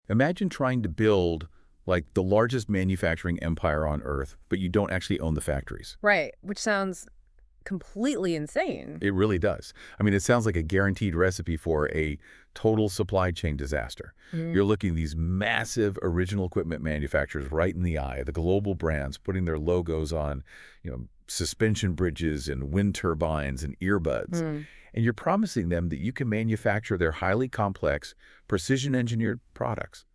Imagine trying to build like the largest manufacturing empire on Earth, but you don't actually own the factories. Right, which sounds completely insane. It really does. I mean, it sounds like a guaranteed recipe for a total supply chain disaster. Mhm. You're looking at these massive original equipment manufacturers right in the eye, the global brands putting their logos on, suspension bridges and wind turbines and earbuds. Hmm. And you're promising them that you can manufacture their highly complex, precision-engineered products.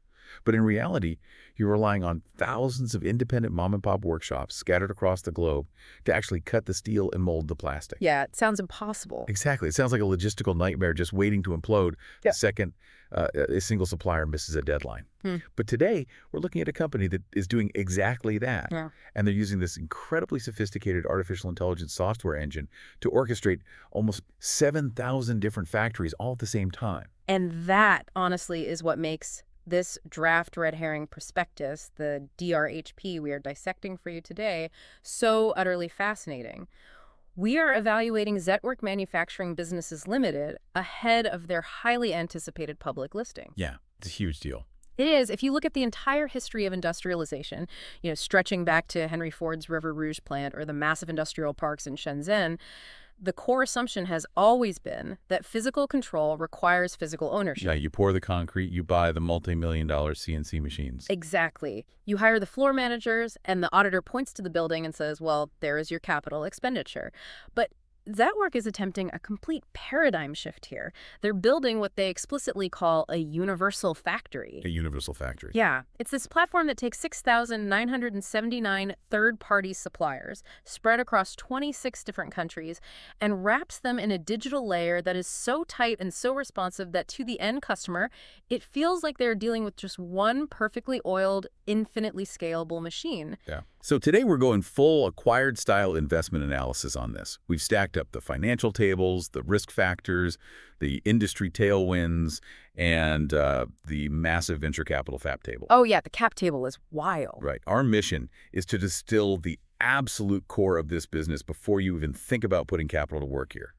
But in reality, you're relying on thousands of independent mom-and-pop workshops scattered across the globe to actually cut the steel and mold the plastic. Yeah, it sounds impossible. Exactly. It sounds like a logistical nightmare just waiting to implode Yeah. the second a single supplier misses a deadline. Hmm. But today, we're looking at a company that is doing exactly that. Yeah. And they're using this incredibly sophisticated artificial intelligence software engine to orchestrate almost 7,000 different factories all at the same time. And that, honestly, is what makes this draft red herring prospectus, the DRHP we are dissecting for you today, so utterly fascinating. We are evaluating Zetwerk Manufacturing Businesses Limited ahead of their highly anticipated public listing. Yeah, it's a huge deal. It is. If you look at the entire history of industrialization, stretching back to Henry Ford's River Rouge plant or the massive industrial parks in Shenzhen, the core assumption has always been that physical control requires physical ownership. Yeah, you pour the concrete, you buy the multi-million-dollar CNC machines. Exactly. You hire the floor managers, and the auditor points to the building and says, well, there is your capital expenditure. But Zetwerk is attempting a complete paradigm shift here. They're building what they explicitly call a universal factory. A universal factory. Yeah, it's this platform that takes 6,979 third-party suppliers spread across 26 different countries and wraps them in a digital layer that is so tight and so responsive that to the end customer, it feels like they're dealing with just one perfectly oiled, infinitely scalable machine. Yeah. So today we're going full acquired style investment analysis on this. We've stacked up the financial tables, the risk factors, the industry tailwinds, and the massive venture capital FAP table. Oh yeah, the cap table is wild. Right. Our mission is to distill the absolute core of this business before you even think about putting capital to work here.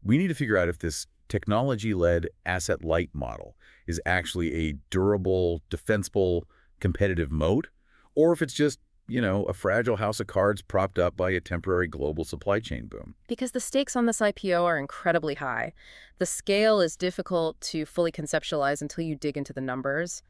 We need to figure out if this technology-led asset-light model is actually a durable, defensible, competitive moat, or if it's just a fragile house of cards propped up by a temporary global supply chain boom. Because the stakes on this IPO are incredibly high. The scale is difficult to fully conceptualize until you dig into the numbers.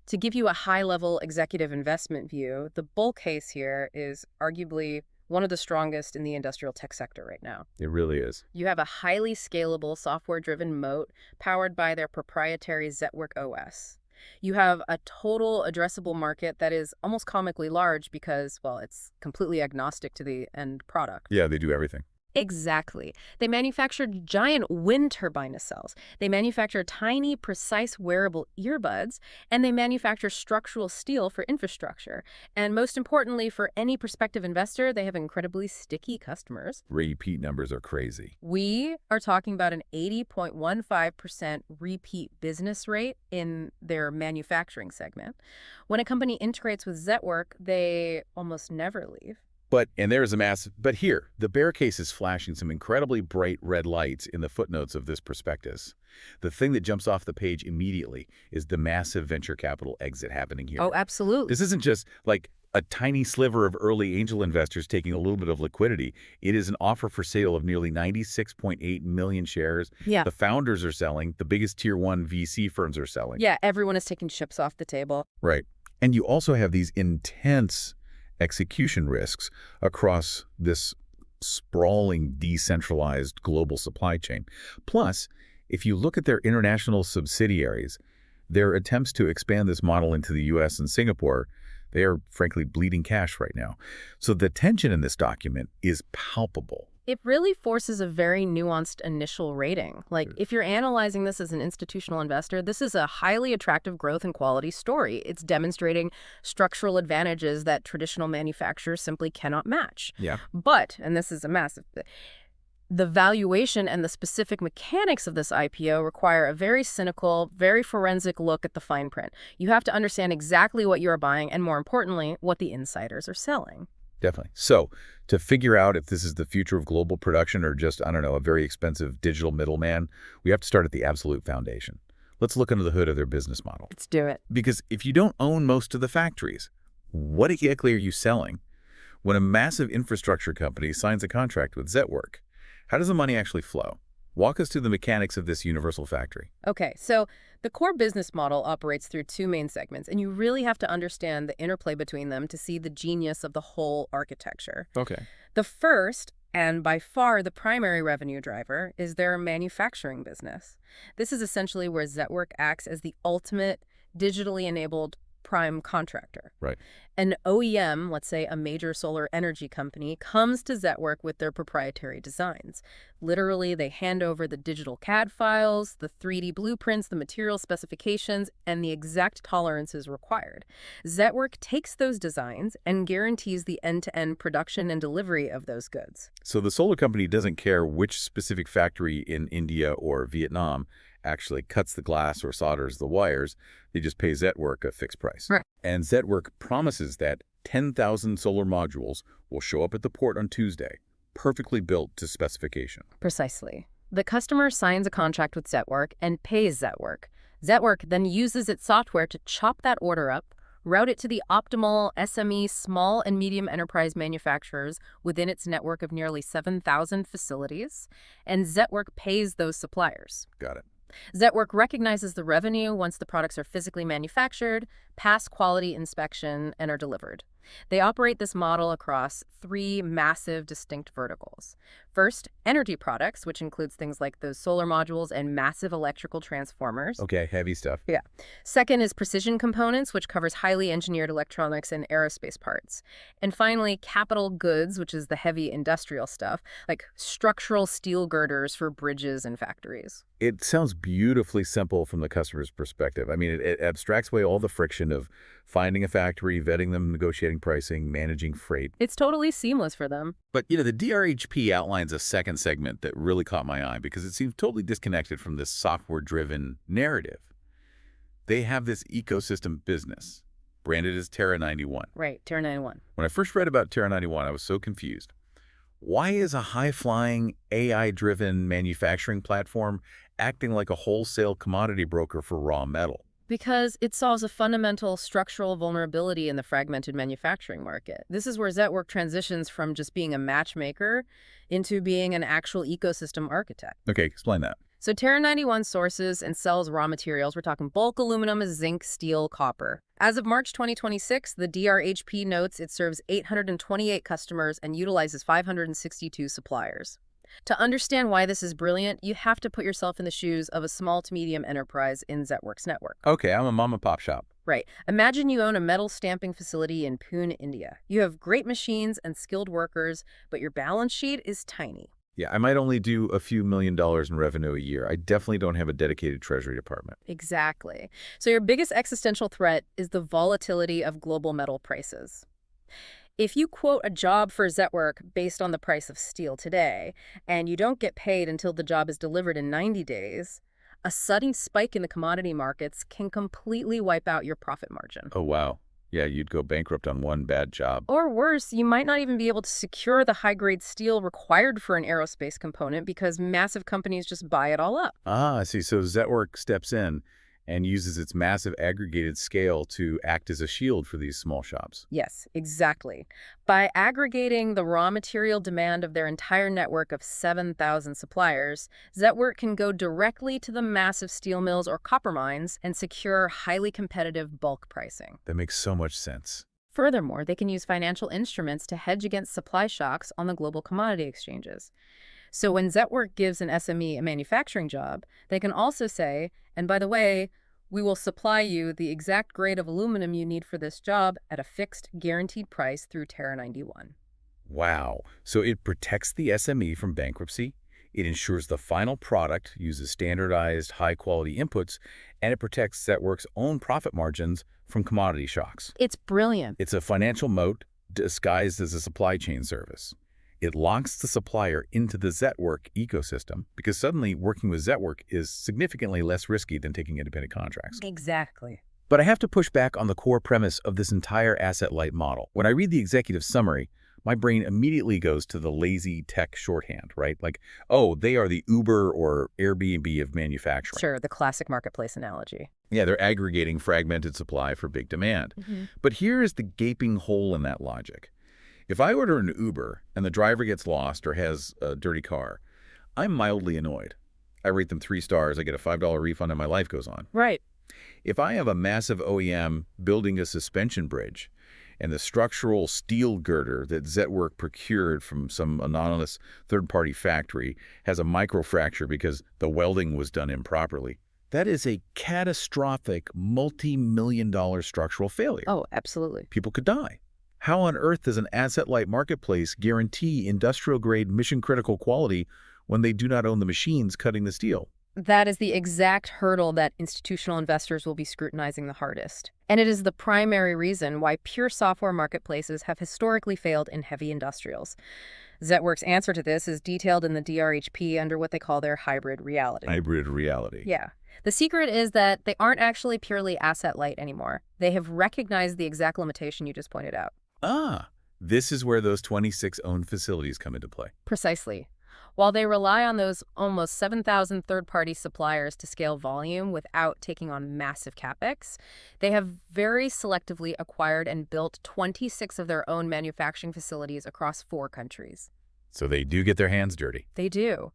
To give you a high-level executive investment view, the bull case here is arguably one of the strongest in the industrial tech sector right now. It really is. You have a highly scalable software-driven moat powered by their proprietary Zetwerk OS. You have a total addressable market that is almost comically large because, well, it's completely agnostic to the end product. Yeah, they do everything. Exactly. They manufacture giant wind turbine nacelles. They manufacture tiny, precise wearable earbuds, and they manufacture structural steel for infrastructure. And most importantly, for any prospective investor, they have incredibly sticky customers. Repeat numbers are crazy. We are talking about an 80.15% repeat business rate in their manufacturing segment. When a company integrates with Zetwerk, they almost never leave. But here, the bear case is flashing some incredibly bright red lights in the footnotes of this prospectus. The thing that jumps off the page immediately is the massive venture capital exit happening here. Oh, absolutely. This isn't just like a tiny sliver of early angel investors taking a little bit of liquidity. It is an offer for sale of nearly 96.8 million shares. Yeah. The founders are selling. The biggest tier one VC firms are selling. Yeah, everyone is taking chips off the table. Right. And you also have these intense execution risks across this sprawling, decentralized global supply chain. Plus, if you look at their international subsidiaries, their attempts to expand this model into the US and Singapore, they are frankly bleeding cash right now. So the tension in this document is palpable. It really forces a very nuanced initial rating. Like, if you're analyzing this as an institutional investor, this is a highly attractive growth and quality story. It's demonstrating structural advantages that traditional manufacturers simply cannot match. Yeah. But, and this is a massive, the valuation and the specific mechanics of this IPO require a very cynical, very forensic look at the fine print. You have to understand exactly what you're buying and, more importantly, what the insiders are selling. Definitely. So to figure out if this is the future of global production or just, I don't know, a very expensive digital middleman, we have to start at the absolute foundation. Let's look under the hood of their business model. Let's do it. Because if you don't own most of the factories, what exactly are you selling? When a massive infrastructure company signs a contract with Zetwerk, how does the money actually flow? Walk us through the mechanics of this universal factory. Okay, so the core business model operates through two main segments, and you really have to understand the interplay between them to see the genius of the whole architecture. Okay. The first, and by far the primary revenue driver, is their manufacturing business. This is essentially where Zetwerk acts as the ultimate digitally enabled prime contractor. Right. An OEM, let's say a major solar energy company, comes to Zetwerk with their proprietary designs. Literally, they hand over the digital CAD files, the 3D blueprints, the material specifications, and the exact tolerances required. Zetwerk takes those designs and guarantees the end-to-end production and delivery of those goods. So the solar company doesn't care which specific factory in India or Vietnam actually cuts the glass or solders the wires. They just pay Zetwerk a fixed price. Right. And Zetwerk promises that 10,000 solar modules will show up at the port on Tuesday, perfectly built to specification. Precisely. The customer signs a contract with Zetwerk and pays Zetwerk. Zetwerk then uses its software to chop that order up, route it to the optimal SME small and medium enterprise manufacturers within its network of nearly 7,000 facilities, and Zetwerk pays those suppliers. Got it. Zetwerk recognizes the revenue once the products are physically manufactured, pass quality inspection, and are delivered. They operate this model across three massive distinct verticals. First, energy products, which includes things like those solar modules and massive electrical transformers. Okay, heavy stuff. Yeah. Second is precision components, which covers highly engineered electronics and aerospace parts. And finally, capital goods, which is the heavy industrial stuff, like structural steel girders for bridges and factories. It sounds beautifully simple from the customer's perspective. I mean, it abstracts away all the friction of finding a factory, vetting them, negotiating pricing, managing freight. It's totally seamless for them. But, the DRHP outlines a second segment that really caught my eye because it seems totally disconnected from this software-driven narrative. They have this ecosystem business, branded as Terra 91. Right, Terra 91. When I first read about Terra 91, I was so confused. Why is a high-flying, AI-driven manufacturing platform acting like a wholesale commodity broker for raw metal? Because it solves a fundamental structural vulnerability in the fragmented manufacturing market. This is where Zetwerk transitions from just being a matchmaker into being an actual ecosystem architect. Okay, explain that. So Terra 91 sources and sells raw materials. We're talking bulk aluminum, zinc, steel, copper. As of March 2026, the DRHP notes it serves 828 customers and utilizes 562 suppliers. To understand why this is brilliant, you have to put yourself in the shoes of a small to medium enterprise in Zetwerk's network. Okay, I'm a mom and pop shop. Right. Imagine you own a metal stamping facility in Pune, India. You have great machines and skilled workers, but your balance sheet is tiny. Yeah, I might only do a few $1 million in revenue a year. I definitely don't have a dedicated treasury department. Exactly. So your biggest existential threat is the volatility of global metal prices. If you quote a job for Zetwerk based on the price of steel today, and you don't get paid until the job is delivered in 90 days, a sudden spike in the commodity markets can completely wipe out your profit margin. Oh, wow. Yeah, you'd go bankrupt on one bad job. Or worse, you might not even be able to secure the high-grade steel required for an aerospace component because massive companies just buy it all up. Ah, I see. So Zetwerk steps in and uses its massive aggregated scale to act as a shield for these small shops. Yes, exactly. By aggregating the raw material demand of their entire network of 7,000 suppliers, Zetwerk can go directly to the massive steel mills or copper mines and secure highly competitive bulk pricing. That makes so much sense. Furthermore, they can use financial instruments to hedge against supply shocks on the global commodity exchanges. So when Zetwerk gives an SME a manufacturing job, they can also say, and by the way, we will supply you the exact grade of aluminum you need for this job at a fixed, guaranteed price through Terra 91. Wow. So it protects the SME from bankruptcy, it ensures the final product uses standardized, high-quality inputs, and it protects Zetwerk's own profit margins from commodity shocks. It's brilliant. It's a financial moat disguised as a supply chain service. It locks the supplier into the Zetwerk ecosystem because suddenly working with Zetwerk is significantly less risky than taking independent contracts. Exactly. But I have to push back on the core premise of this entire asset-light model. When I read the executive summary, my brain immediately goes to the lazy tech shorthand, right? Like, oh, they are the Uber or Airbnb of manufacturing. Sure, the classic marketplace analogy. Yeah, they're aggregating fragmented supply for big demand. But here is the gaping hole in that logic. If I order an Uber and the driver gets lost or has a dirty car, I'm mildly annoyed. I rate them 3 stars, I get a $5 refund, and my life goes on. Right. If I have a massive OEM building a suspension bridge and the structural steel girder that Zetwerk procured from some anonymous third-party factory has a microfracture because the welding was done improperly, that is a catastrophic multi-million-dollar structural failure. Oh, absolutely. People could die. How on earth does an asset-light marketplace guarantee industrial-grade, mission-critical quality when they do not own the machines cutting the steel? That is the exact hurdle that institutional investors will be scrutinizing the hardest. And it is the primary reason why pure software marketplaces have historically failed in heavy industrials. Zetwerk's answer to this is detailed in the DRHP under what they call their hybrid reality. Hybrid reality. Yeah. The secret is that they aren't actually purely asset-light anymore. They have recognized the exact limitation you just pointed out. Ah, this is where those 26 owned facilities come into play. Precisely. While they rely on those almost 7,000 third-party suppliers to scale volume without taking on massive capex, they have very selectively acquired and built 26 of their own manufacturing facilities across 4 countries. So they do get their hands dirty. They do.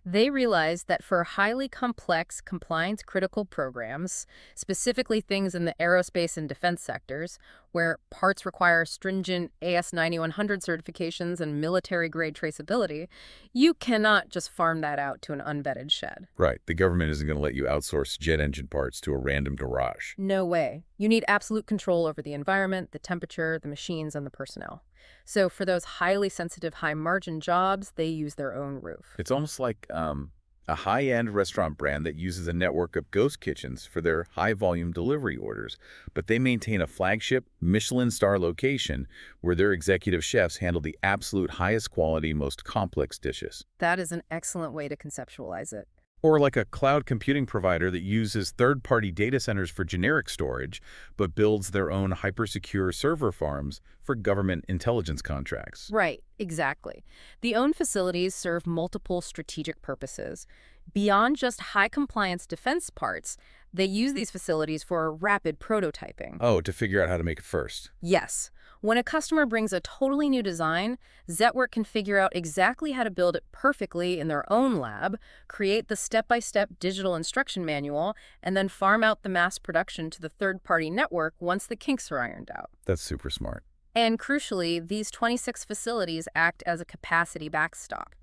They realized that for highly complex, compliance-critical programs, specifically things in the aerospace and defense sectors, where parts require stringent AS9100 certifications and military-grade traceability, you cannot just farm that out to an unvetted shed. Right. The government isn't going to let you outsource jet engine parts to a random garage. No way. You need absolute control over the environment, the temperature, the machines, and the personnel. So for those highly sensitive, high-margin jobs, they use their own roof. It's almost like a high-end restaurant brand that uses a network of ghost kitchens for their high-volume delivery orders, but they maintain a flagship Michelin star location where their executive chefs handle the absolute highest quality, most complex dishes. That is an excellent way to conceptualize it. Or like a cloud computing provider that uses third-party data centers for generic storage, but builds their own hypersecure server farms for government intelligence contracts. Right, exactly. The owned facilities serve multiple strategic purposes. Beyond just high-compliance defense parts, they use these facilities for rapid prototyping. Oh, to figure out how to make it first. Yes. When a customer brings a totally new design, Zetwerk can figure out exactly how to build it perfectly in their own lab, create the step-by-step digital instruction manual, and then farm out the mass production to the third-party network once the kinks are ironed out. That's super smart. And crucially, these 26 facilities act as a capacity backstop.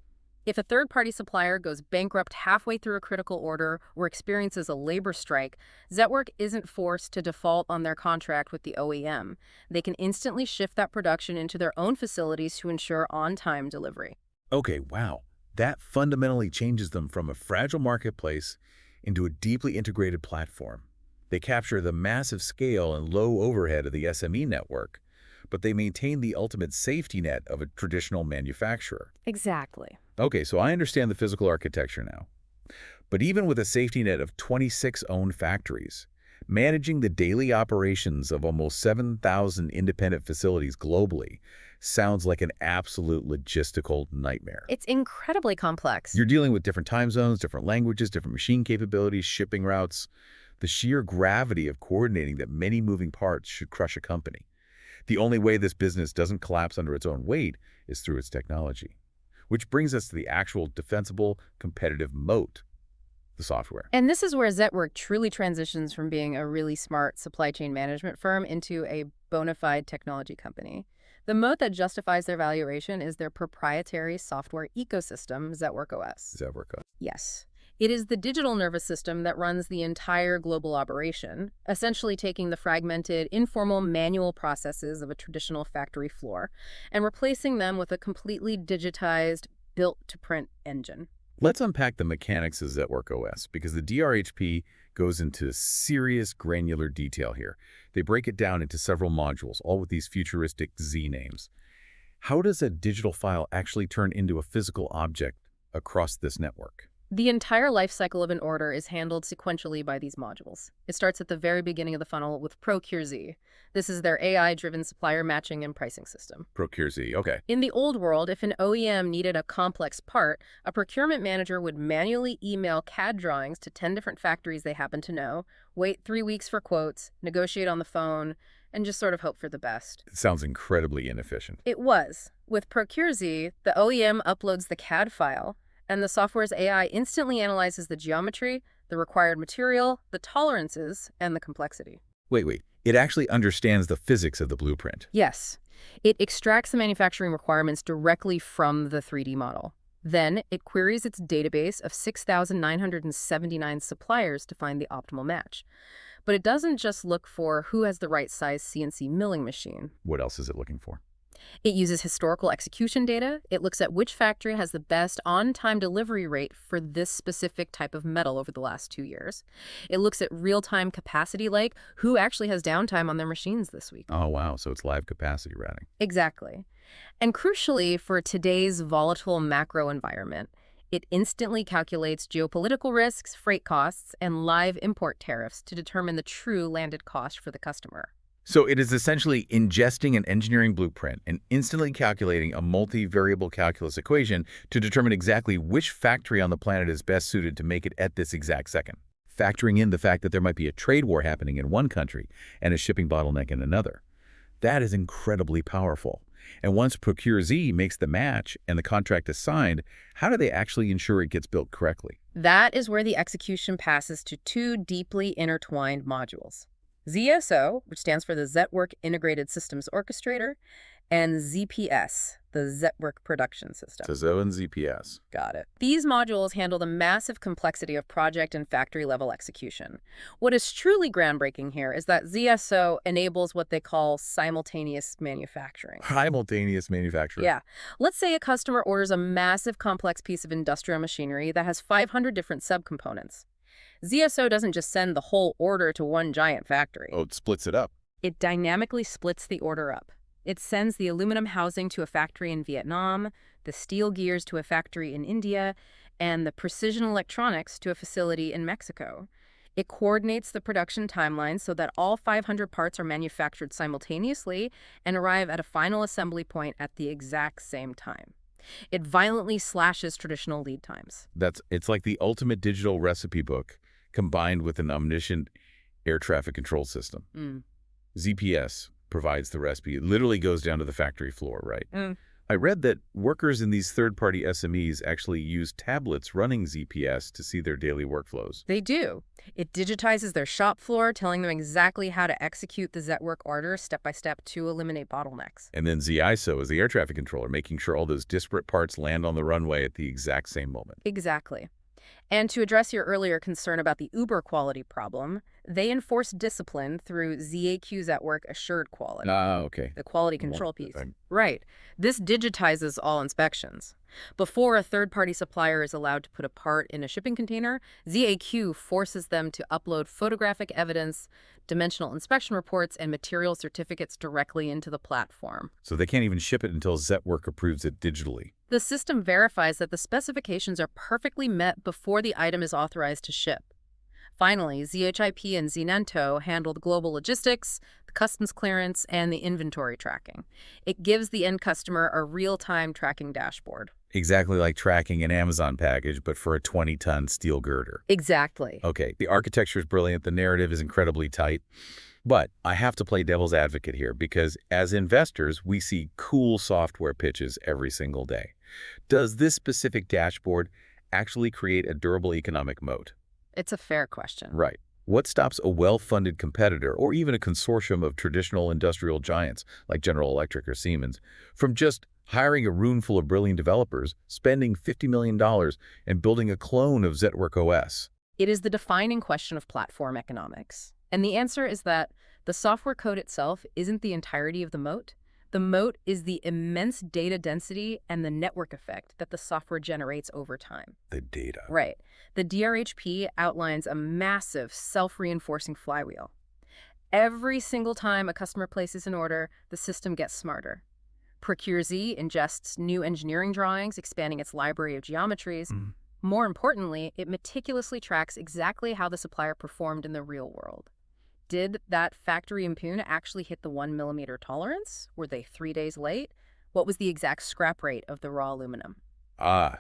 If a third-party supplier goes bankrupt halfway through a critical order or experiences a labor strike, Zetwerk isn't forced to default on their contract with the OEM. They can instantly shift that production into their own facilities to ensure on-time delivery. Okay, wow. That fundamentally changes them from a fragile marketplace into a deeply integrated platform. They capture the massive scale and low overhead of the SME network, but they maintain the ultimate safety net of a traditional manufacturer. Exactly. Okay, so I understand the physical architecture now. But even with a safety net of 26 owned factories, managing the daily operations of almost 7,000 independent facilities globally sounds like an absolute logistical nightmare. It's incredibly complex. You're dealing with different time zones, different languages, different machine capabilities, shipping routes. The sheer gravity of coordinating that many moving parts should crush a company. The only way this business doesn't collapse under its own weight is through its technology. Which brings us to the actual defensible competitive moat, the software. And this is where Zetwerk truly transitions from being a really smart supply chain management firm into a bona fide technology company. The moat that justifies their valuation is their proprietary software ecosystem, Zetwerk OS. Zetwerk. Yes. It is the digital nervous system that runs the entire global operation, essentially taking the fragmented, informal, manual processes of a traditional factory floor and replacing them with a completely digitized, built-to-print engine. Let's unpack the mechanics of Zetwerk OS, because the DRHP goes into serious granular detail here. They break it down into several modules, all with these futuristic Z names. How does a digital file actually turn into a physical object across this network? The entire life cycle of an order is handled sequentially by these modules. It starts at the very beginning of the funnel with ProcureZ. This is their AI-driven supplier matching and pricing system. ProcureZ, okay. In the old world, if an OEM needed a complex part, a procurement manager would manually email CAD drawings to 10 different factories they happen to know, wait 3 weeks for quotes, negotiate on the phone, and just sort of hope for the best. It sounds incredibly inefficient. It was. With ProcureZ, the OEM uploads the CAD file, and the software's AI instantly analyzes the geometry, the required material, the tolerances, and the complexity. Wait. It actually understands the physics of the blueprint. Yes. It extracts the manufacturing requirements directly from the 3D model. Then, it queries its database of 6,979 suppliers to find the optimal match. But it doesn't just look for who has the right size CNC milling machine. What else is it looking for? It uses historical execution data. It looks at which factory has the best on-time delivery rate for this specific type of metal over the last 2 years. It looks at real-time capacity, like who actually has downtime on their machines this week. Oh, wow. So it's live capacity routing. Exactly. And crucially, for today's volatile macro environment, it instantly calculates geopolitical risks, freight costs, and live import tariffs to determine the true landed cost for the customer. So it is essentially ingesting an engineering blueprint and instantly calculating a multivariable calculus equation to determine exactly which factory on the planet is best suited to make it at this exact second, factoring in the fact that there might be a trade war happening in one country and a shipping bottleneck in another. That is incredibly powerful. And once ProcureZ makes the match and the contract is signed, how do they actually ensure it gets built correctly? That is where the execution passes to 2 deeply intertwined modules. ZSO, which stands for the Zetwerk Integrated Systems Orchestrator, and ZPS, the Zetwerk Production System. ZSO and ZPS. Got it. These modules handle the massive complexity of project and factory-level execution. What is truly groundbreaking here is that ZSO enables what they call simultaneous manufacturing. Simultaneous manufacturing. Yeah. Let's say a customer orders a massive complex piece of industrial machinery that has 500 different subcomponents. ZSO doesn't just send the whole order to one giant factory. Oh, it splits it up. It dynamically splits the order up. It sends the aluminum housing to a factory in Vietnam, the steel gears to a factory in India, and the precision electronics to a facility in Mexico. It coordinates the production timeline so that all 500 parts are manufactured simultaneously and arrive at a final assembly point at the exact same time. It violently slashes traditional lead times. It's like the ultimate digital recipe book combined with an omniscient air traffic control system. ZPS provides the recipe. It literally goes down to the factory floor, right? I read that workers in these third-party SMEs actually use tablets running ZPS to see their daily workflows. They do. It digitizes their shop floor, telling them exactly how to execute the Zetwerk order step by step to eliminate bottlenecks. And then ZISO is the air traffic controller, making sure all those disparate parts land on the runway at the exact same moment. Exactly. And to address your earlier concern about the Uber quality problem, they enforce discipline through ZAQ Zetwerk Assured Quality. Okay. The quality control piece. Right. This digitizes all inspections. Before a third-party supplier is allowed to put a part in a shipping container, ZAQ forces them to upload photographic evidence, dimensional inspection reports, and material certificates directly into the platform. So they can't even ship it until Zetwerk approves it digitally. The system verifies that the specifications are perfectly met before the item is authorized to ship. Finally, DRHP and Zenento handle the global logistics, the customs clearance, and the inventory tracking. It gives the end customer a real-time tracking dashboard. Exactly like tracking an Amazon package, but for a 20-ton steel girder. Exactly. Okay, the architecture is brilliant. The narrative is incredibly tight. But I have to play devil's advocate here because as investors, we see cool software pitches every single day. Does this specific dashboard actually create a durable economic moat? It's a fair question. Right. What stops a well-funded competitor or even a consortium of traditional industrial giants like General Electric or Siemens from just hiring a room full of brilliant developers, spending $50 million, and building a clone of Zetwerk OS? It is the defining question of platform economics. And the answer is that the software code itself isn't the entirety of the moat. The moat is the immense data density and the network effect that the software generates over time. The data. Right. The DRHP outlines a massive self-reinforcing flywheel. Every single time a customer places an order, the system gets smarter. ProcureZ ingests new engineering drawings, expanding its library of geometries. More importantly, it meticulously tracks exactly how the supplier performed in the real world. Did that factory impugn actually hit the 1 mm tolerance? Were they 3 days late? What was the exact scrap rate of the raw aluminum?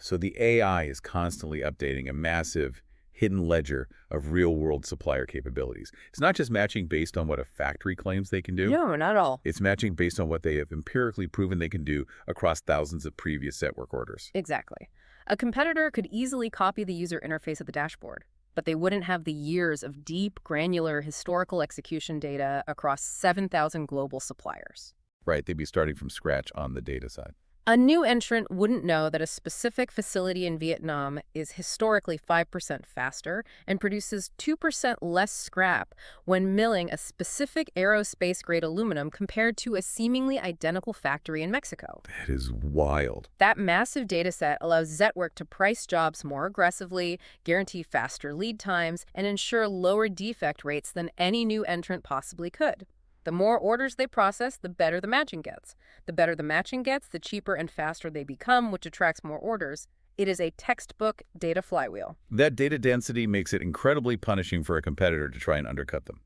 So the AI is constantly updating a massive hidden ledger of real-world supplier capabilities. It's not just matching based on what a factory claims they can do. No, not at all. It's matching based on what they have empirically proven they can do across thousands of previous Zetwerk orders. Exactly. A competitor could easily copy the user interface of the dashboard, but they wouldn't have the years of deep, granular historical execution data across 7,000 global suppliers. Right, they'd be starting from scratch on the data side. A new entrant wouldn't know that a specific facility in Vietnam is historically 5% faster and produces 2% less scrap when milling a specific aerospace-grade aluminum compared to a seemingly identical factory in Mexico. That is wild. That massive data set allows Zetwerk to price jobs more aggressively, guarantee faster lead times, and ensure lower defect rates than any new entrant possibly could. The more orders they process, the better the matching gets. The better the matching gets, the cheaper and faster they become, which attracts more orders. It is a textbook data flywheel. That data density makes it incredibly punishing for a competitor to try and undercut them.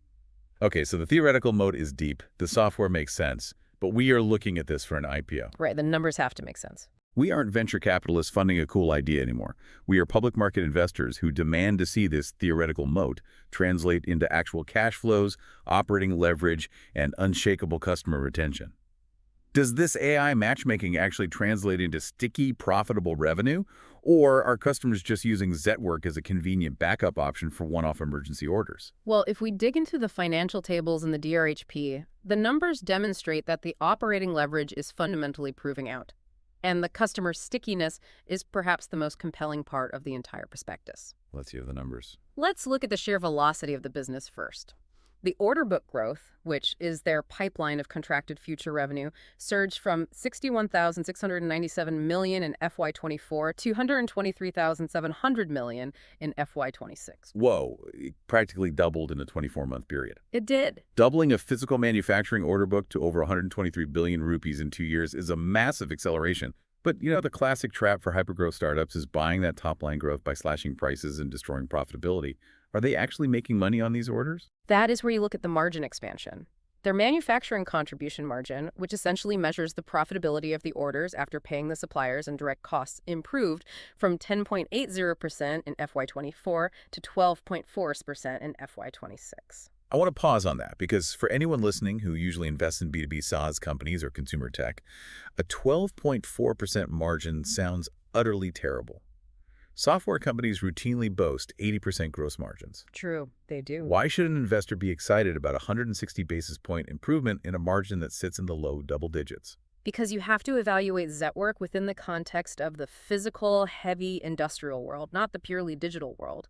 Okay, so the theoretical moat is deep, the software makes sense, but we are looking at this for an IPO. Right, the numbers have to make sense. We aren't venture capitalists funding a cool idea anymore. We are public market investors who demand to see this theoretical moat translate into actual cash flows, operating leverage, and unshakable customer retention. Does this AI matchmaking actually translate into sticky, profitable revenue? Or are customers just using Zetwerk as a convenient backup option for one-off emergency orders? Well, if we dig into the financial tables in the DRHP, the numbers demonstrate that the operating leverage is fundamentally proving out. And the customer stickiness is perhaps the most compelling part of the entire prospectus. Let's hear the numbers. Let's look at the sheer velocity of the business first. The order book growth, which is their pipeline of contracted future revenue, surged from $61,697 million in FY24 to $123,700 million in FY26. Whoa, it practically doubled in a 24-month period. It did. Doubling a physical manufacturing order book to over 123 billion rupees in 2 years is a massive acceleration. But, the classic trap for hypergrowth startups is buying that top-line growth by slashing prices and destroying profitability. Are they actually making money on these orders? That is where you look at the margin expansion. Their manufacturing contribution margin, which essentially measures the profitability of the orders after paying the suppliers and direct costs, improved from 10.80% in FY24 to 12.4% in FY26. I want to pause on that because for anyone listening who usually invests in B2B SaaS companies or consumer tech, a 12.4% margin sounds utterly terrible. Software companies routinely boast 80% gross margins. True, they do. Why should an investor be excited about a 160 basis point improvement in a margin that sits in the low double digits? Because you have to evaluate Zetwerk within the context of the physical, heavy industrial world, not the purely digital world.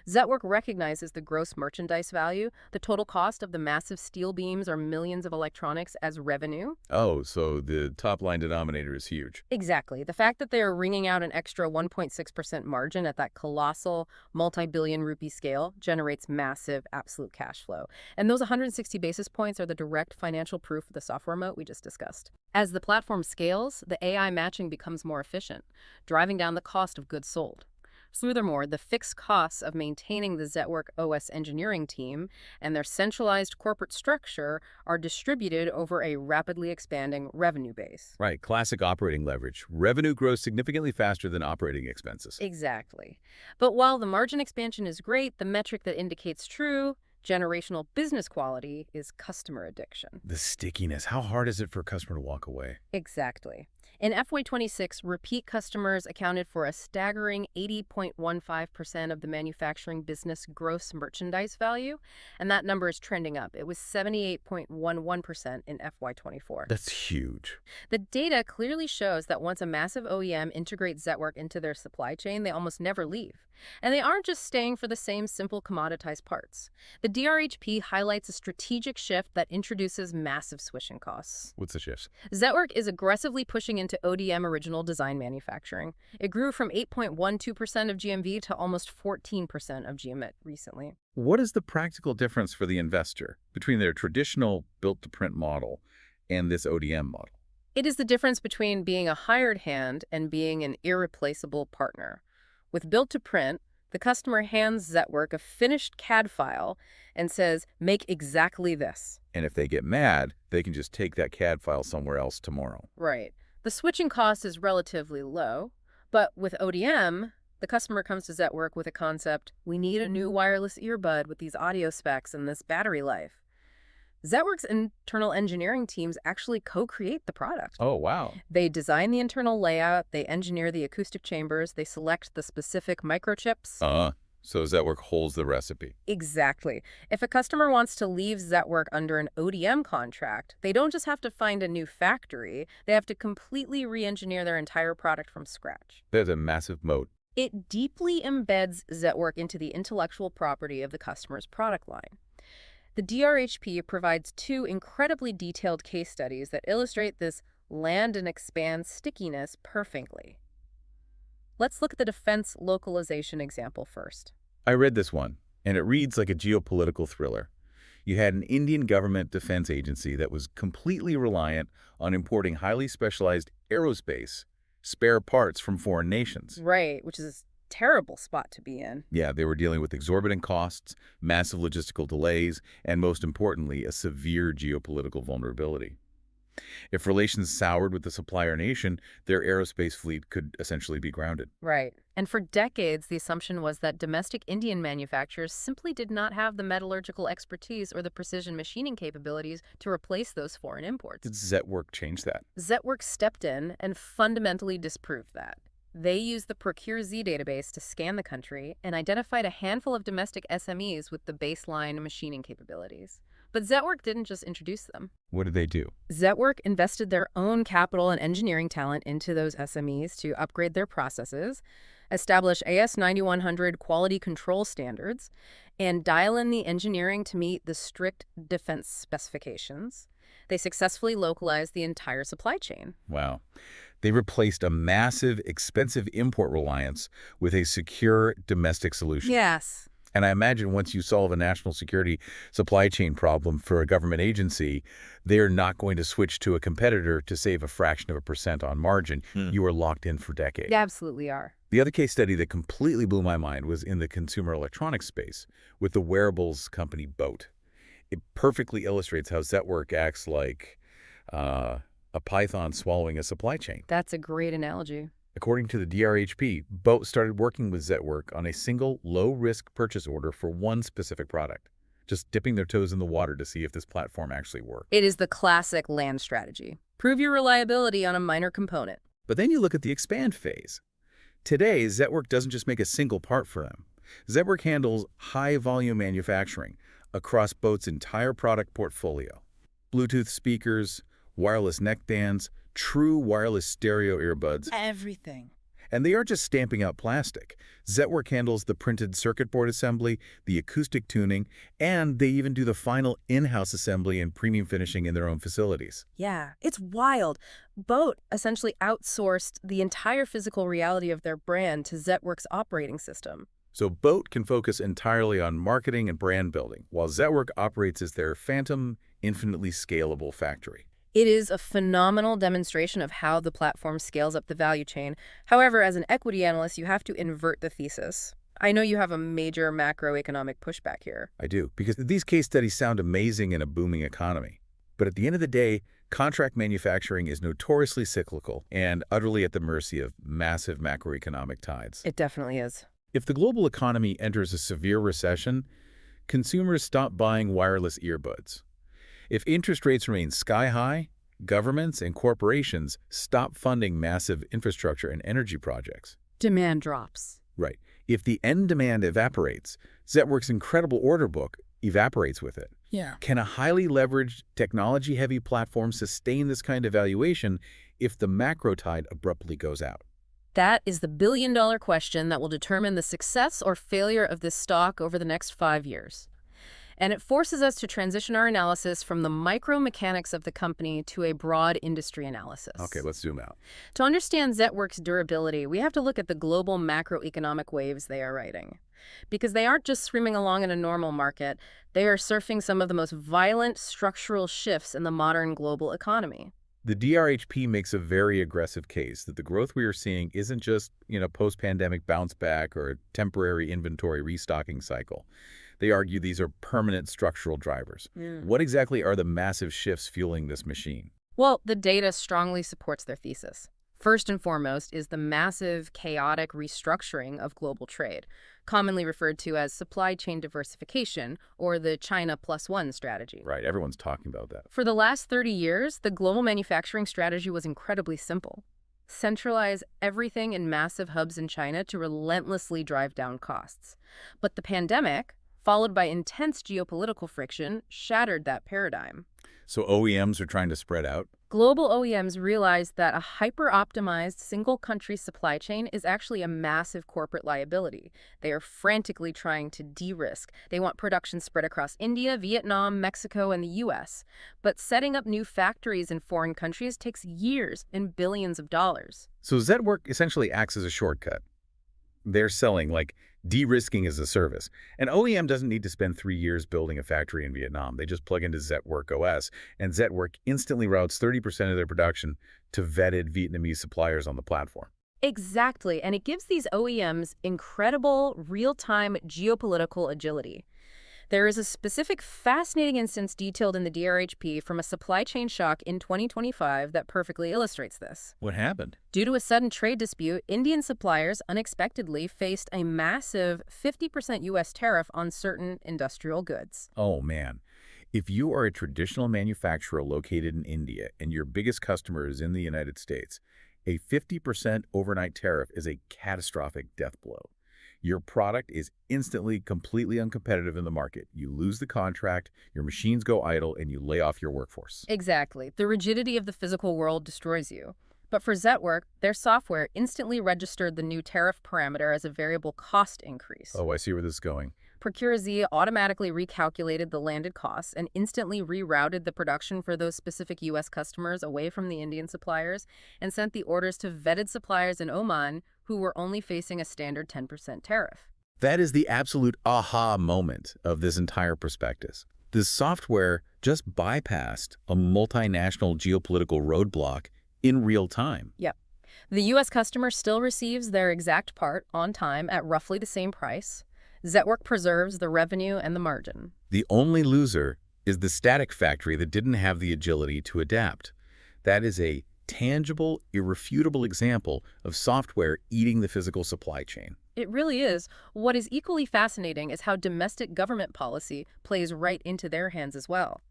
Zetwerk recognizes the gross merchandise value, the total cost of the massive steel beams or millions of electronics as revenue. Oh, so the top-line denominator is huge. Exactly. The fact that they're wringing out an extra 1.6% margin at that colossal multi-billion rupee scale generates massive absolute cash flow. And those 160 basis points are the direct financial proof of the software moat we just discussed. As the platform scales, the AI matching becomes more efficient, driving down the cost of goods sold. Furthermore, the fixed costs of maintaining the Zetwerk OS engineering team and their centralized corporate structure are distributed over a rapidly expanding revenue base. Right, classic operating leverage. Revenue grows significantly faster than operating expenses. Exactly. But while the margin expansion is great, the metric that indicates true generational business quality is customer addiction. The stickiness. How hard is it for a customer to walk away? Exactly. In FY26, repeat customers accounted for a staggering 80.15% of the manufacturing business gross merchandise value, and that number is trending up. It was 78.11% in FY24. That's huge. The data clearly shows that once a massive OEM integrates Zetwerk into their supply chain, they almost never leave. And they aren't just staying for the same simple commoditized parts. The DRHP highlights a strategic shift that introduces massive switching costs. What's the shift? Zetwerk is aggressively pushing into ODM original design manufacturing. It grew from 8.12% of GMV to almost 14% of GMV recently. What is the practical difference for the investor between their traditional built-to-print model and this ODM model? It is the difference between being a hired hand and being an irreplaceable partner. With Build to Print, the customer hands Zetwerk a finished CAD file and says, make exactly this. And if they get mad, they can just take that CAD file somewhere else tomorrow. Right. The switching cost is relatively low, but with ODM, the customer comes to Zetwerk with a concept, we need a new wireless earbud with these audio specs and this battery life. Zetwerk's internal engineering teams actually co-create the product. Oh, wow. They design the internal layout, they engineer the acoustic chambers, they select the specific microchips. So Zetwerk holds the recipe. Exactly. If a customer wants to leave Zetwerk under an ODM contract, they don't just have to find a new factory, they have to completely re-engineer their entire product from scratch. There's a massive moat. It deeply embeds Zetwerk into the intellectual property of the customer's product line. The DRHP provides 2 incredibly detailed case studies that illustrate this land and expand stickiness perfectly. Let's look at the defense localization example first. I read this one, and it reads like a geopolitical thriller. You had an Indian government defense agency that was completely reliant on importing highly specialized aerospace spare parts from foreign nations. Right, which is a terrible spot to be in. Yeah, they were dealing with exorbitant costs, massive logistical delays, and most importantly, a severe geopolitical vulnerability. If relations soured with the supplier nation, their aerospace fleet could essentially be grounded. Right. And for decades, the assumption was that domestic Indian manufacturers simply did not have the metallurgical expertise or the precision machining capabilities to replace those foreign imports. Did Zetwerk change that? Zetwerk stepped in and fundamentally disproved that. They used the ProcureZ database to scan the country and identified a handful of domestic SMEs with the baseline machining capabilities. But Zetwerk didn't just introduce them. What did they do? Zetwerk invested their own capital and engineering talent into those SMEs to upgrade their processes, establish AS9100 quality control standards, and dial in the engineering to meet the strict defense specifications. They successfully localized the entire supply chain. Wow. They replaced a massive, expensive import reliance with a secure domestic solution. Yes. And I imagine once you solve a national security supply chain problem for a government agency, they're not going to switch to a competitor to save a fraction of a percent on margin. You are locked in for decades. They absolutely are. The other case study that completely blew my mind was in the consumer electronics space with the wearables company Boat. It perfectly illustrates how Zetwerk acts like a python swallowing a supply chain. That's a great analogy. According to the DRHP, Boat started working with Zetwerk on a single low-risk purchase order for one specific product, just dipping their toes in the water to see if this platform actually worked. It is the classic land strategy. Prove your reliability on a minor component. But then you look at the expand phase. Today, Zetwerk doesn't just make a single part for them. Zetwerk handles high-volume manufacturing across Boat's entire product portfolio. Bluetooth speakers, wireless neckbands, true wireless stereo earbuds. Everything. And they aren't just stamping out plastic. Zetwerk handles the printed circuit board assembly, the acoustic tuning, and they even do the final in-house assembly and premium finishing in their own facilities. Yeah, it's wild. Boat essentially outsourced the entire physical reality of their brand to Zetwerk's operating system. So Boat can focus entirely on marketing and brand building, while Zetwerk operates as their phantom, infinitely scalable factory. It is a phenomenal demonstration of how the platform scales up the value chain. However, as an equity analyst, you have to invert the thesis. I know you have a major macroeconomic pushback here. I do, because these case studies sound amazing in a booming economy. But at the end of the day, contract manufacturing is notoriously cyclical and utterly at the mercy of massive macroeconomic tides. It definitely is. If the global economy enters a severe recession, consumers stop buying wireless earbuds. If interest rates remain sky-high, governments and corporations stop funding massive infrastructure and energy projects. Demand drops. Right. If the end demand evaporates, Zetwerk's incredible order book evaporates with it. Yeah. Can a highly leveraged, technology-heavy platform sustain this kind of valuation if the macro tide abruptly goes out? That is the billion-dollar question that will determine the success or failure of this stock over the next 5 years. And it forces us to transition our analysis from the micro-mechanics of the company to a broad industry analysis. Okay, let's zoom out. To understand Zetwerk's durability, we have to look at the global macroeconomic waves they are riding. Because they aren't just screaming along in a normal market, they are surfing some of the most violent structural shifts in the modern global economy. The DRHP makes a very aggressive case that the growth we are seeing isn't just, post-pandemic bounce back or a temporary inventory restocking cycle. They argue these are permanent structural drivers. What exactly are the massive shifts fueling this machine? Well, the data strongly supports their thesis. First and foremost is the massive, chaotic restructuring of global trade, commonly referred to as supply chain diversification, or the China Plus One strategy. Right, everyone's talking about that. For the last 30 years, the global manufacturing strategy was incredibly simple. Centralize everything in massive hubs in China to relentlessly drive down costs. But the pandemic, followed by intense geopolitical friction, shattered that paradigm. So OEMs are trying to spread out? Global OEMs realized that a hyper-optimized single-country supply chain is actually a massive corporate liability. They are frantically trying to de-risk. They want production spread across India, Vietnam, Mexico, and the U.S. But setting up new factories in foreign countries takes years and billions of dollars. So Zetwerk essentially acts as a shortcut. They're selling, like, de-risking as a service. An OEM doesn't need to spend 3 years building a factory in Vietnam. They just plug into Zetwerk OS, and Zetwerk instantly routes 30% of their production to vetted Vietnamese suppliers on the platform. Exactly, and it gives these OEMs incredible real-time geopolitical agility. There is a specific fascinating instance detailed in the DRHP from a supply chain shock in 2025 that perfectly illustrates this. What happened? Due to a sudden trade dispute, Indian suppliers unexpectedly faced a massive 50% U.S. tariff on certain industrial goods. Oh, man. If you are a traditional manufacturer located in India and your biggest customer is in the United States, a 50% overnight tariff is a catastrophic death blow. Your product is instantly completely uncompetitive in the market. You lose the contract, your machines go idle, and you lay off your workforce. Exactly. The rigidity of the physical world destroys you. But for Zetwerk, their software instantly registered the new tariff parameter as a variable cost increase. Oh, I see where this is going. ProcureZ automatically recalculated the landed costs and instantly rerouted the production for those specific U.S. customers away from the Indian suppliers and sent the orders to vetted suppliers in Oman who were only facing a standard 10% tariff. That is the absolute aha moment of this entire prospectus. This software just bypassed a multinational geopolitical roadblock in real time. Yep. The U.S. customer still receives their exact part on time at roughly the same price. Zetwerk preserves the revenue and the margin. The only loser is the static factory that didn't have the agility to adapt. That is a tangible, irrefutable example of software eating the physical supply chain. It really is. What is equally fascinating is how domestic government policy plays right into their hands as well.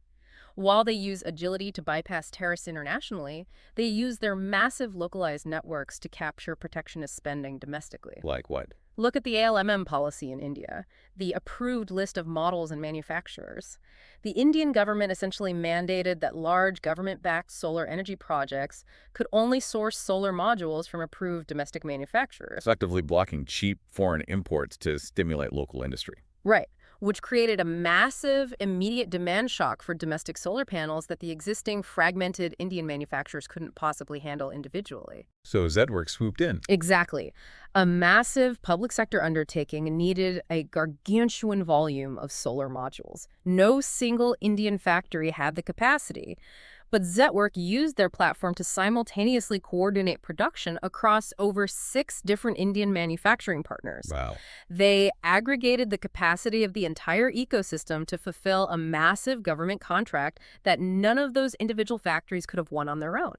While they use agility to bypass tariffs internationally, they use their massive localized networks to capture protectionist spending domestically. Like what? Look at the ALMM policy in India, the approved list of models and manufacturers. The Indian government essentially mandated that large government-backed solar energy projects could only source solar modules from approved domestic manufacturers. Effectively blocking cheap foreign imports to stimulate local industry. Right, which created a massive, immediate demand shock for domestic solar panels that the existing fragmented Indian manufacturers couldn't possibly handle individually. So Zetwerk swooped in. Exactly. A massive public sector undertaking needed a gargantuan volume of solar modules. No single Indian factory had the capacity. But Zetwerk used their platform to simultaneously coordinate production across over 6 different Indian manufacturing partners. Wow. They aggregated the capacity of the entire ecosystem to fulfill a massive government contract that none of those individual factories could have won on their own.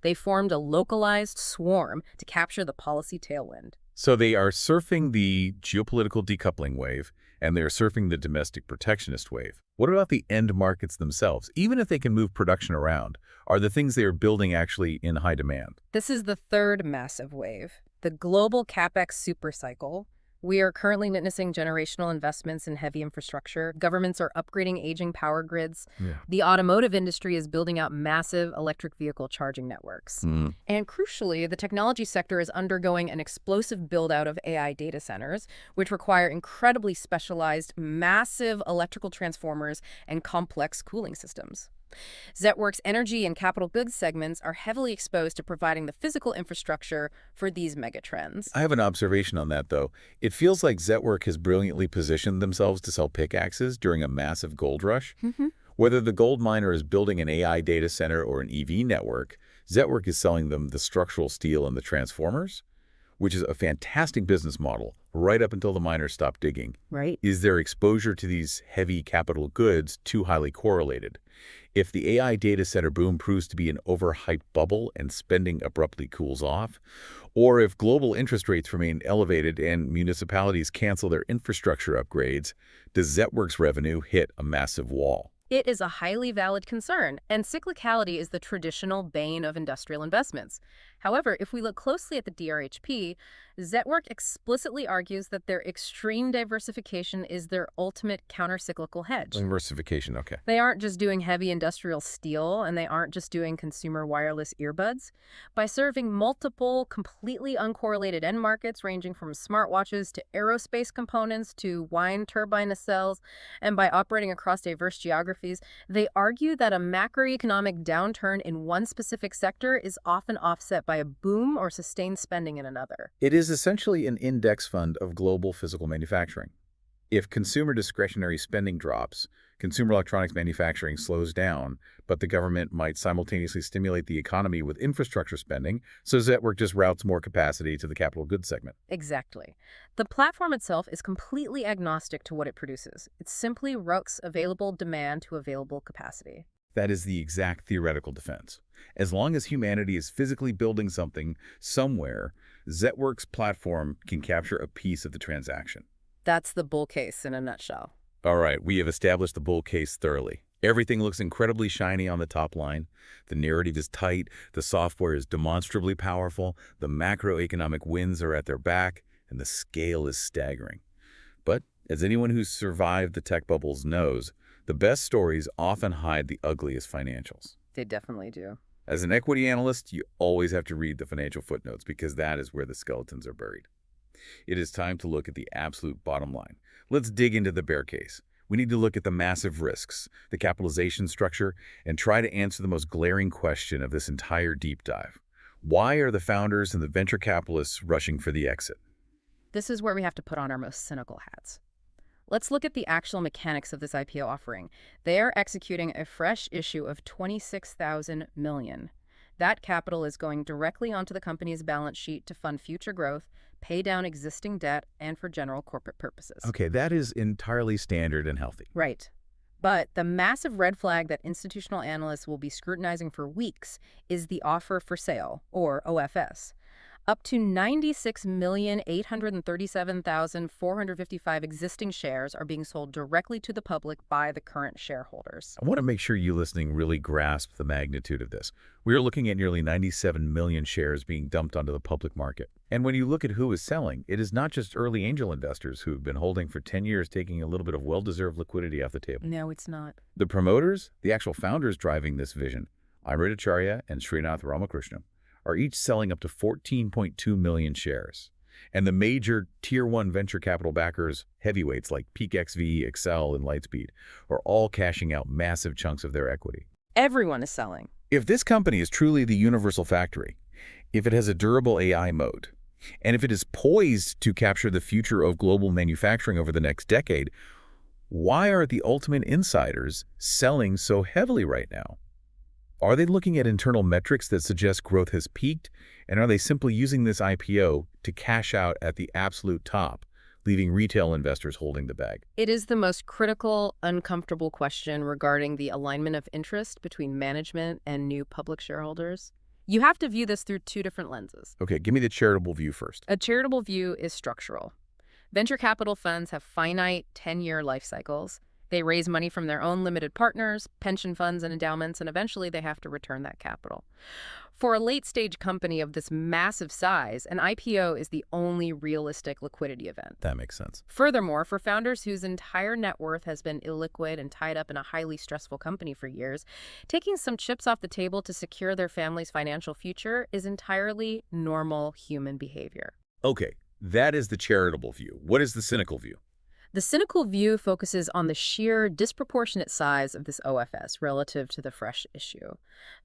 They formed a localized swarm to capture the policy tailwind. So they are surfing the geopolitical decoupling wave, and they're surfing the domestic protectionist wave. What about the end markets themselves? Even if they can move production around, are the things they are building actually in high demand? This is the third massive wave, the global CapEx supercycle. We are currently witnessing generational investments in heavy infrastructure. Governments are upgrading aging power grids. Yeah. The automotive industry is building out massive electric vehicle charging networks. And crucially, the technology sector is undergoing an explosive build-out of AI data centers, which require incredibly specialized, massive electrical transformers and complex cooling systems. Zetwerk's energy and capital goods segments are heavily exposed to providing the physical infrastructure for these megatrends. I have an observation on that, though. It feels like Zetwerk has brilliantly positioned themselves to sell pickaxes during a massive gold rush. Whether the gold miner is building an AI data center or an EV network, Zetwerk is selling them the structural steel and the transformers, which is a fantastic business model right up until the miners stop digging. Right. Is their exposure to these heavy capital goods too highly correlated? If the AI data center boom proves to be an overhyped bubble and spending abruptly cools off, or if global interest rates remain elevated and municipalities cancel their infrastructure upgrades, does Zetwerk's revenue hit a massive wall? It is a highly valid concern, and cyclicality is the traditional bane of industrial investments. However, if we look closely at the DRHP, Zetwerk explicitly argues that their extreme diversification is their ultimate countercyclical hedge. Diversification, okay. They aren't just doing heavy industrial steel, and they aren't just doing consumer wireless earbuds. By serving multiple, completely uncorrelated end markets ranging from smartwatches to aerospace components to wind turbine nacelles, and by operating across diverse geographies, they argue that a macroeconomic downturn in one specific sector is often offset by a boom or sustained spending in another. It is essentially an index fund of global physical manufacturing. If consumer discretionary spending drops, consumer electronics manufacturing slows down, but the government might simultaneously stimulate the economy with infrastructure spending, so Zetwerk just routes more capacity to the capital goods segment. Exactly. The platform itself is completely agnostic to what it produces. It simply routes available demand to available capacity. That is the exact theoretical defense. As long as humanity is physically building something somewhere, Zetwerk's platform can capture a piece of the transaction. That's the bull case in a nutshell. All right, we have established the bull case thoroughly. Everything looks incredibly shiny on the top line. The narrative is tight, the software is demonstrably powerful, the macroeconomic winds are at their back, and the scale is staggering. But as anyone who's survived the tech bubbles knows, the best stories often hide the ugliest financials. They definitely do. As an equity analyst, you always have to read the financial footnotes because that is where the skeletons are buried. It is time to look at the absolute bottom line. Let's dig into the bear case. We need to look at the massive risks, the capitalization structure, and try to answer the most glaring question of this entire deep dive. Why are the founders and the venture capitalists rushing for the exit? This is where we have to put on our most cynical hats. Let's look at the actual mechanics of this IPO offering. They are executing a fresh issue of $26,000 million. That capital is going directly onto the company's balance sheet to fund future growth, pay down existing debt, and for general corporate purposes. Okay, that is entirely standard and healthy. Right. But the massive red flag that institutional analysts will be scrutinizing for weeks is the offer for sale, or OFS. Up to 96,837,455 existing shares are being sold directly to the public by the current shareholders. I want to make sure you listening really grasp the magnitude of this. We are looking at nearly 97 million shares being dumped onto the public market. And when you look at who is selling, it is not just early angel investors who've been holding for 10 years taking a little bit of well-deserved liquidity off the table. No, it's not. The promoters, the actual founders driving this vision, Amrit Acharya and Srinath Ramakrishna, are each selling up to 14.2 million shares. And the major Tier 1 venture capital backers, heavyweights like PeakXV, Excel, and Lightspeed, are all cashing out massive chunks of their equity. Everyone is selling. If this company is truly the universal factory, if it has a durable AI moat, and if it is poised to capture the future of global manufacturing over the next decade, why are the ultimate insiders selling so heavily right now? Are they looking at internal metrics that suggest growth has peaked, and are they simply using this IPO to cash out at the absolute top, leaving retail investors holding the bag? It is the most critical, uncomfortable question regarding the alignment of interest between management and new public shareholders. You have to view this through two different lenses. Okay, give me the charitable view first. A charitable view is structural. Venture capital funds have finite 10-year life cycles. They raise money from their own limited partners, pension funds, and endowments, and eventually they have to return that capital. For a late-stage company of this massive size, an IPO is the only realistic liquidity event. That makes sense. Furthermore, for founders whose entire net worth has been illiquid and tied up in a highly stressful company for years, taking some chips off the table to secure their family's financial future is entirely normal human behavior. Okay, that is the charitable view. What is the cynical view? The cynical view focuses on the sheer disproportionate size of this OFS relative to the fresh issue.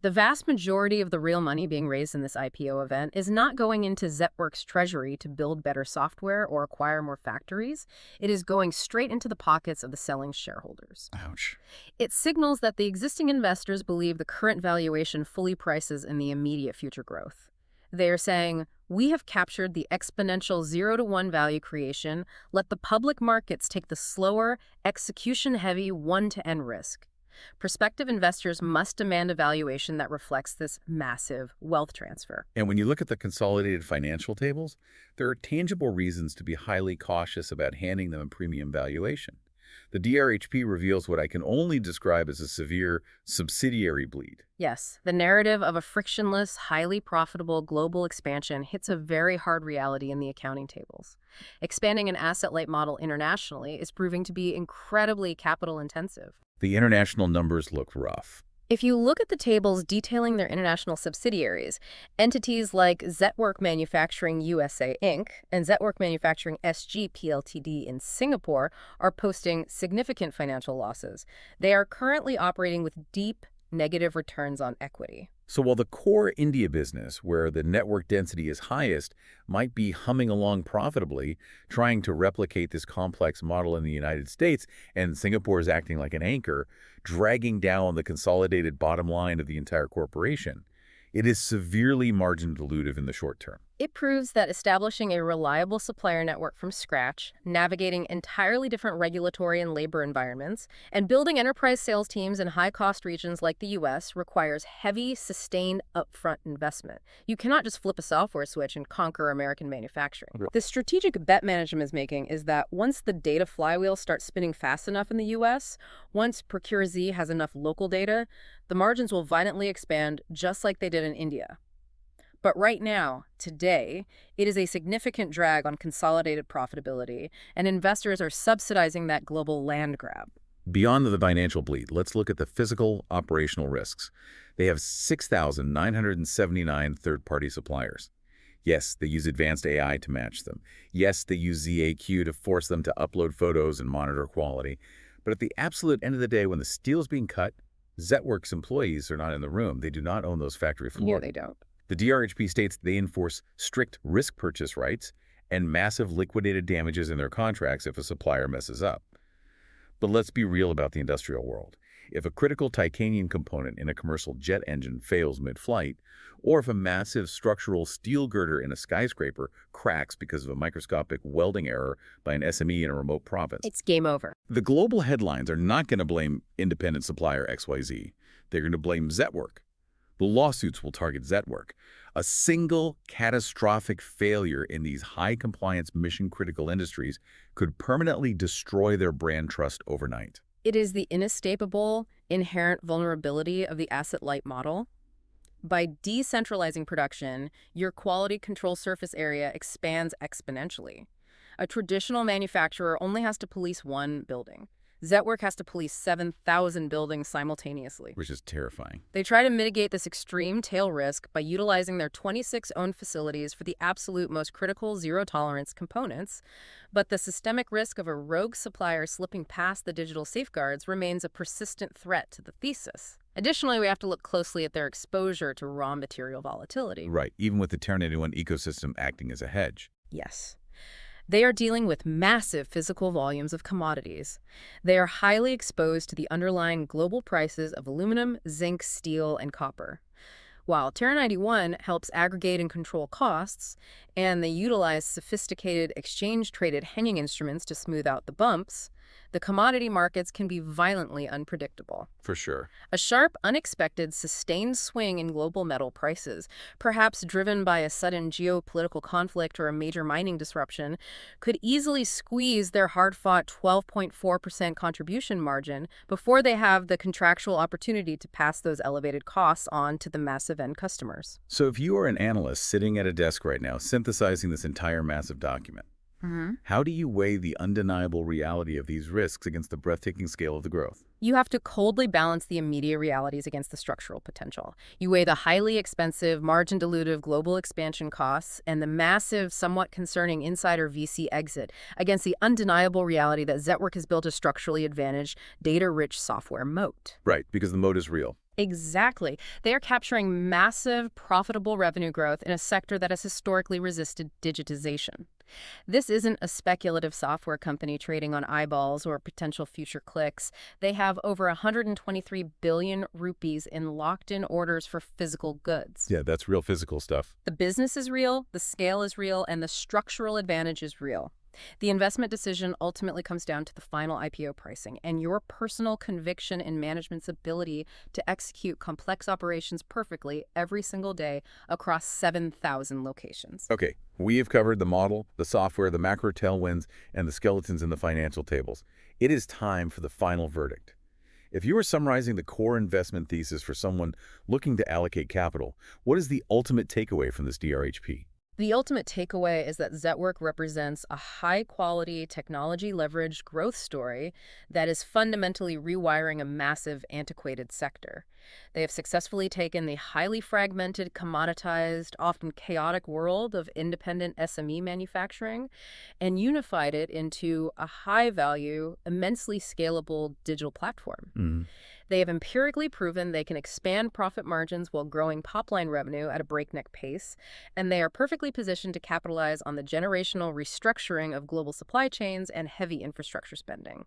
The vast majority of the real money being raised in this IPO event is not going into Zetwerk's treasury to build better software or acquire more factories. It is going straight into the pockets of the selling shareholders. Ouch. It signals that the existing investors believe the current valuation fully prices in the immediate future growth. They are saying, we have captured the exponential 0 to 1 value creation. Let the public markets take the slower, execution-heavy 1 to N risk. Prospective investors must demand a valuation that reflects this massive wealth transfer. And when you look at the consolidated financial tables, there are tangible reasons to be highly cautious about handing them a premium valuation. The DRHP reveals what I can only describe as a severe subsidiary bleed. Yes, the narrative of a frictionless, highly profitable global expansion hits a very hard reality in the accounting tables. Expanding an asset-light model internationally is proving to be incredibly capital-intensive. The international numbers look rough. If you look at the tables detailing their international subsidiaries, entities like Zetwerk Manufacturing USA Inc. and Zetwerk Manufacturing SG Pltd in Singapore are posting significant financial losses. They are currently operating with deep negative returns on equity. So while the core India business, where the network density is highest, might be humming along profitably, trying to replicate this complex model in the United States, and Singapore is acting like an anchor, dragging down the consolidated bottom line of the entire corporation, it is severely margin dilutive in the short term. It proves that establishing a reliable supplier network from scratch, navigating entirely different regulatory and labor environments, and building enterprise sales teams in high-cost regions like the U.S. requires heavy, sustained upfront investment. You cannot just flip a software switch and conquer American manufacturing. The strategic bet management is making is that once the data flywheel starts spinning fast enough in the U.S., once ProcureZ has enough local data, the margins will violently expand just like they did in India. But right now, today, it is a significant drag on consolidated profitability, and investors are subsidizing that global land grab. Beyond the financial bleed, let's look at the physical operational risks. They have 6,979 third-party suppliers. Yes, they use advanced AI to match them. Yes, they use ZAQ to force them to upload photos and monitor quality. But at the absolute end of the day, when the steel is being cut, Zetwerk's employees are not in the room. They do not own those factory floors. No, they don't. The DRHP states they enforce strict risk purchase rights and massive liquidated damages in their contracts if a supplier messes up. But let's be real about the industrial world. If a critical titanium component in a commercial jet engine fails mid-flight, or if a massive structural steel girder in a skyscraper cracks because of a microscopic welding error by an SME in a remote province, It's game over. the global headlines are not going to blame independent supplier XYZ. They're going to blame Zetwerk. The lawsuits will target Zetwerk. A single catastrophic failure in these high-compliance mission-critical industries could permanently destroy their brand trust overnight. It is the inescapable, inherent vulnerability of the asset-light model. By decentralizing production, your quality control surface area expands exponentially. A traditional manufacturer only has to police one building. Zetwerk has to police 7,000 buildings simultaneously. Which is terrifying. They try to mitigate this extreme tail risk by utilizing their 26 owned facilities for the absolute most critical zero-tolerance components, but the systemic risk of a rogue supplier slipping past the digital safeguards remains a persistent threat to the thesis. Additionally, we have to look closely at their exposure to raw material volatility. Right, even with the Terra91 ecosystem acting as a hedge. Yes. They are dealing with massive physical volumes of commodities. They are highly exposed to the underlying global prices of aluminum, zinc, steel, and copper. While Terra91 helps aggregate and control costs, and they utilize sophisticated exchange-traded hanging instruments to smooth out the bumps, the commodity markets can be violently unpredictable. For sure. A sharp, unexpected, sustained swing in global metal prices, perhaps driven by a sudden geopolitical conflict or a major mining disruption, could easily squeeze their hard-fought 12.4% contribution margin before they have the contractual opportunity to pass those elevated costs on to the massive end customers. So if you are an analyst sitting at a desk right now synthesizing this entire massive document, How do you weigh the undeniable reality of these risks against the breathtaking scale of the growth? You have to coldly balance the immediate realities against the structural potential. You weigh the highly expensive, margin-dilutive global expansion costs and the massive, somewhat concerning insider VC exit against the undeniable reality that Zetwerk has built a structurally advantaged, data-rich software moat. Right, because the moat is real. Exactly. They are capturing massive, profitable revenue growth in a sector that has historically resisted digitization. This isn't a speculative software company trading on eyeballs or potential future clicks. They have over 123 billion rupees in locked-in orders for physical goods. Yeah, that's real physical stuff. The business is real, the scale is real, and the structural advantage is real. The investment decision ultimately comes down to the final IPO pricing and your personal conviction in management's ability to execute complex operations perfectly every single day across 7,000 locations. Okay, we have covered the model, the software, the macro tailwinds, and the skeletons in the financial tables. It is time for the final verdict. If you were summarizing the core investment thesis for someone looking to allocate capital, what is the ultimate takeaway from this DRHP? The ultimate takeaway is that Zetwerk represents a high-quality, technology-leveraged growth story that is fundamentally rewiring a massive, antiquated sector. They have successfully taken the highly fragmented, commoditized, often chaotic world of independent SME manufacturing and unified it into a high-value, immensely scalable digital platform. They have empirically proven they can expand profit margins while growing top-line revenue at a breakneck pace, and they are perfectly positioned to capitalize on the generational restructuring of global supply chains and heavy infrastructure spending.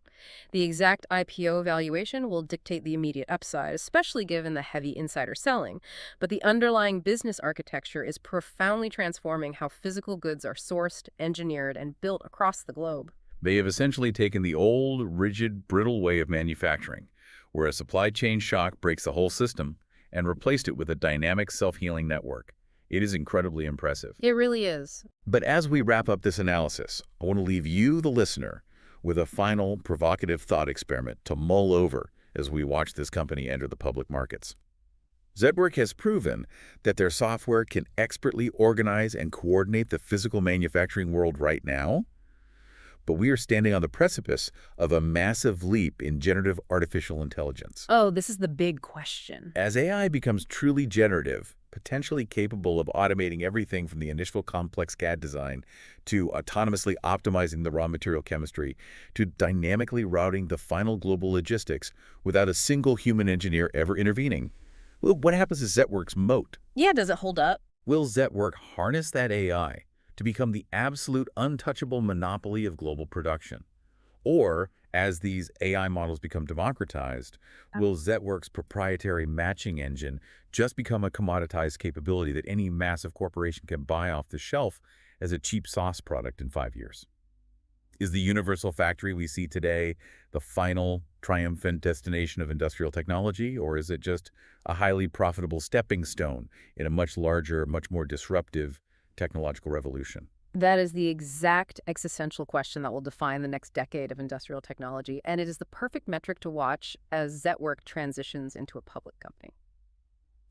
The exact IPO valuation will dictate the immediate upside, especially given the heavy insider selling, but the underlying business architecture is profoundly transforming how physical goods are sourced, engineered, and built across the globe. They have essentially taken the old, rigid, brittle way of manufacturing, where a supply chain shock breaks the whole system, and replaced it with a dynamic, self-healing network. It is incredibly impressive. It really is. But as we wrap up this analysis, I want to leave you, the listener, with a final provocative thought experiment to mull over as we watch this company enter the public markets. Zetwerk has proven that their software can expertly organize and coordinate the physical manufacturing world right now, but we are standing on the precipice of a massive leap in generative artificial intelligence. Oh, this is the big question. As AI becomes truly generative, potentially capable of automating everything from the initial complex CAD design to autonomously optimizing the raw material chemistry to dynamically routing the final global logistics without a single human engineer ever intervening, well, what happens to Zetwerk's moat? Yeah, does it hold up? Will Zetwerk harness that AI to become the absolute untouchable monopoly of global production? Or, as these AI models become democratized, will Zetwerk's proprietary matching engine just become a commoditized capability that any massive corporation can buy off the shelf as a cheap sauce product in 5 years? Is the universal factory we see today the final triumphant destination of industrial technology, or is it just a highly profitable stepping stone in a much larger, much more disruptive technological revolution? That is the exact existential question that will define the next decade of industrial technology, and it is the perfect metric to watch as Zetwerk transitions into a public company.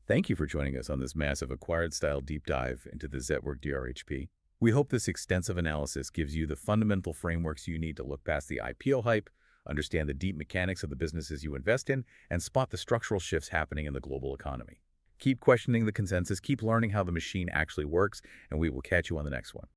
Thank you for joining us on this massive acquired-style deep dive into the Zetwerk DRHP. We hope this extensive analysis gives you the fundamental frameworks you need to look past the IPO hype, understand the deep mechanics of the businesses you invest in, and spot the structural shifts happening in the global economy. Keep questioning the consensus, keep learning how the machine actually works, and we will catch you on the next one.